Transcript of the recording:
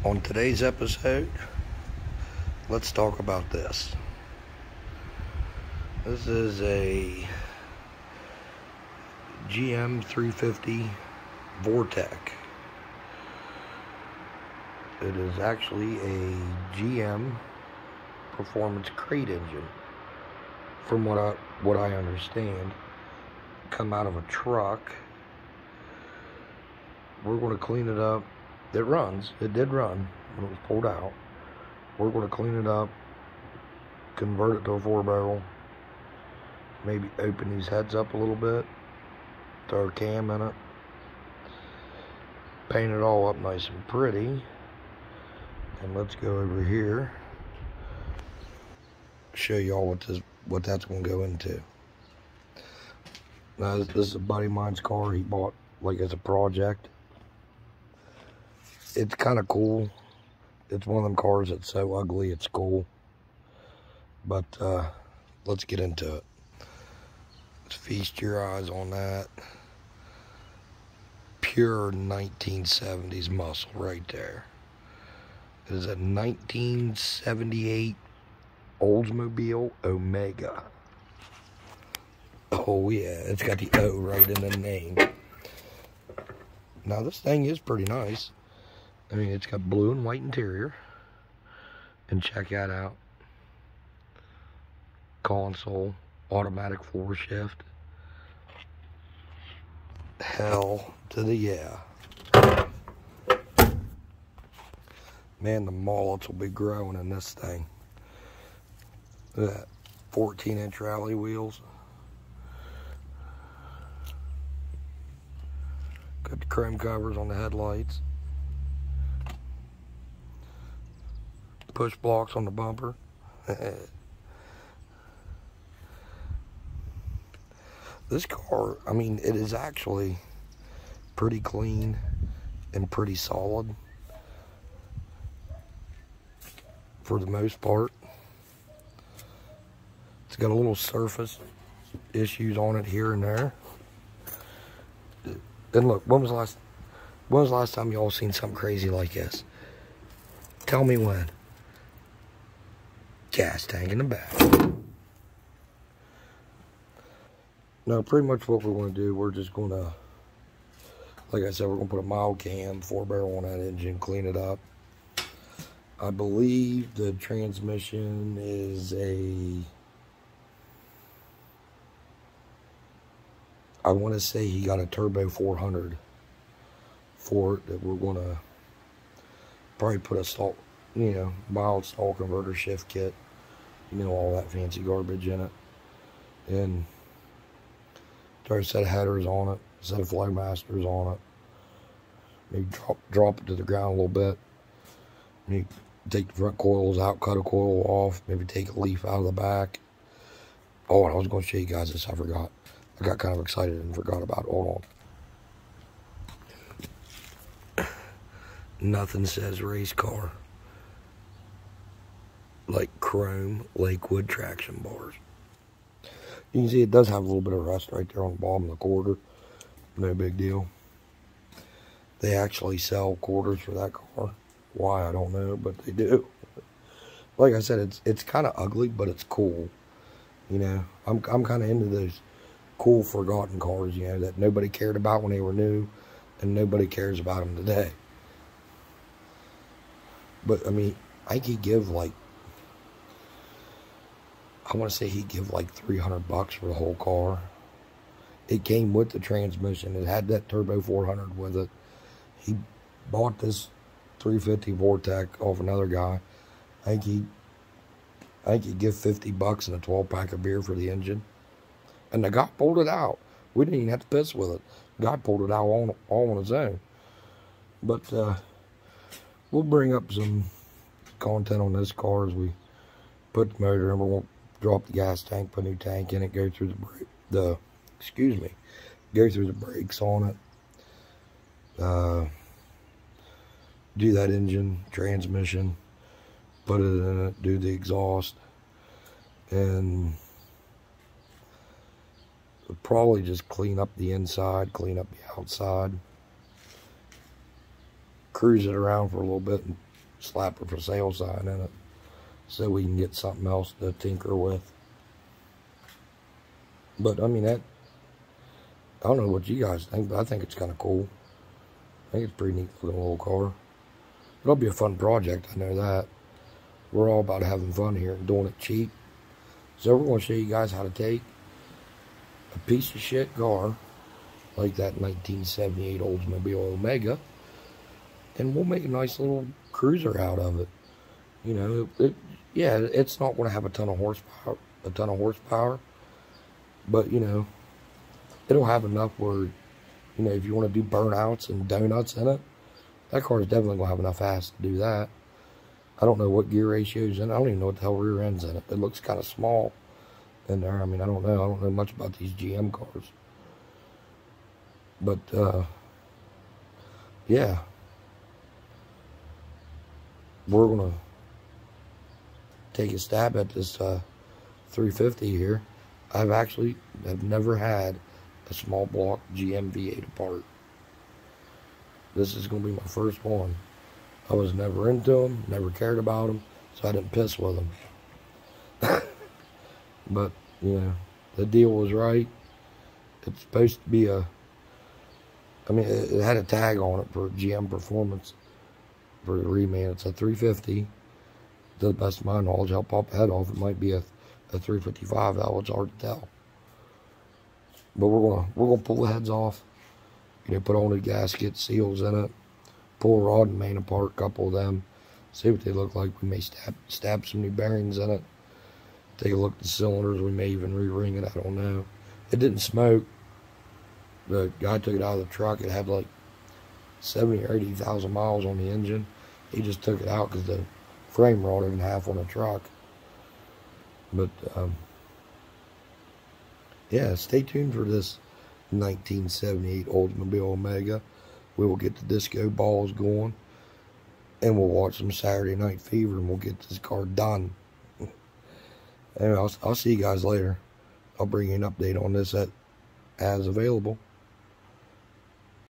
On today's episode, let's talk about this. This is a GM 350 Vortec. It is actually a GM performance crate engine, from what I understand. Come out of a truck. We're going to clean it up. It runs. It did run when it was pulled out. We're going to clean it up, convert it to a 4-barrel, maybe open these heads up a little bit, throw a cam in it, paint it all up nice and pretty, and let's go over here, show y'all what that's going to go into. Now, this is a buddy of mine's car he bought like as a project. It's kind of cool. It's one of them cars that's so ugly it's cool. But let's get into it. Let's feast your eyes on that. Pure 1970s muscle right there. It is a 1978 Oldsmobile Omega. Oh yeah, it's got the O right in the name. Now this thing is pretty nice. I mean, it's got blue and white interior. And check that out. Console, automatic floor shift. Hell to the yeah. Man, the mullets will be growing in this thing. Look at that, 14-inch rally wheels. Got the chrome covers on the headlights. Push blocks on the bumper. This car, I mean, it is actually pretty clean and pretty solid for the most part. It's got a little surface issues on it here and there. And look, when was the last time y'all seen something crazy like this? Tell me when. Gas tank in the back. Now, pretty much what we're going to do, we're just going to, like I said, we're going to put a mild cam 4-barrel on that engine, clean it up. I believe the transmission is I want to say he got a turbo 400 for it that we're going to probably put a salt, mild stall converter shift kit, all that fancy garbage in it, and throw a set of headers on it, a set of Flowmasters on it, maybe drop it to the ground a little bit, maybe take the front coils out, cut a coil off, maybe take a leaf out of the back. Oh, and I was going to show you guys this, I forgot. I got kind of excited and forgot about it. Hold on. Nothing says race car like chrome Lakewood traction bars. You can see it does have a little bit of rust right there on the bottom of the quarter. No big deal. They actually sell quarters for that car. Why, I don't know, but they do. Like I said, it's kind of ugly, but it's cool. I'm kind of into those cool forgotten cars, that nobody cared about when they were new, and nobody cares about them today. But I mean, I could give I want to say he'd give like $300 for the whole car. It came with the transmission. It had that turbo 400 with it. He bought this 350 Vortec off another guy. I think he'd give $50 and a 12-pack of beer for the engine. And the guy pulled it out. We didn't even have to piss with it. The guy pulled it out all on his own. But we'll bring up some content on this car as we put the motor in. We won't drop the gas tank, put a new tank in it, go through go through the brakes on it. Do that engine, transmission, put it in it, do the exhaust, and probably just clean up the inside, clean up the outside, cruise it around for a little bit, and slap a for sale sign in it so we can get something else to tinker with. But I mean, I don't know what you guys think, but I think it's kind of cool. I think it's a pretty neat looking little car. It'll be a fun project, I know that. We're all about having fun here and doing it cheap. So we're going to show you guys how to take a piece of shit car like that 1978 Oldsmobile Omega, and we'll make a nice little cruiser out of it. You know, yeah, it's not going to have a ton of horsepower, but you know, it'll have enough where, you know, if you want to do burnouts and donuts in it, that car is definitely going to have enough ass to do that. I don't know what gear ratio's in it. I don't even know what the hell rear end's in it. It looks kind of small in there. I mean, I don't know. I don't know much about these GM cars. But, yeah. We're going to take a stab at this 350 here. I've never had a small block GM V8 apart. This is going to be my first one. I was never into them, never cared about them, so I didn't piss with them. But, you know, the deal was right. It's supposed to be I mean, it had a tag on it for GM performance for the reman. It's a 350. To the best of my knowledge, I'll pop the head off. It might be a 355. That was hard to tell. But we're gonna pull the heads off. You know, put all the gasket seals in it. Pull rod and main apart, a couple of them. See what they look like. We may stab some new bearings in it. Take a look at the cylinders. We may even re-ring it. I don't know. It didn't smoke. The guy took it out of the truck. It had like 70 or 80,000 miles on the engine. He just took it out because the frame rod in half on the truck. But, yeah, stay tuned for this 1978 Oldsmobile Omega. We will get the disco balls going. And we'll watch some Saturday Night Fever and we'll get this car done. Anyway, I'll see you guys later. I'll bring you an update on this as available.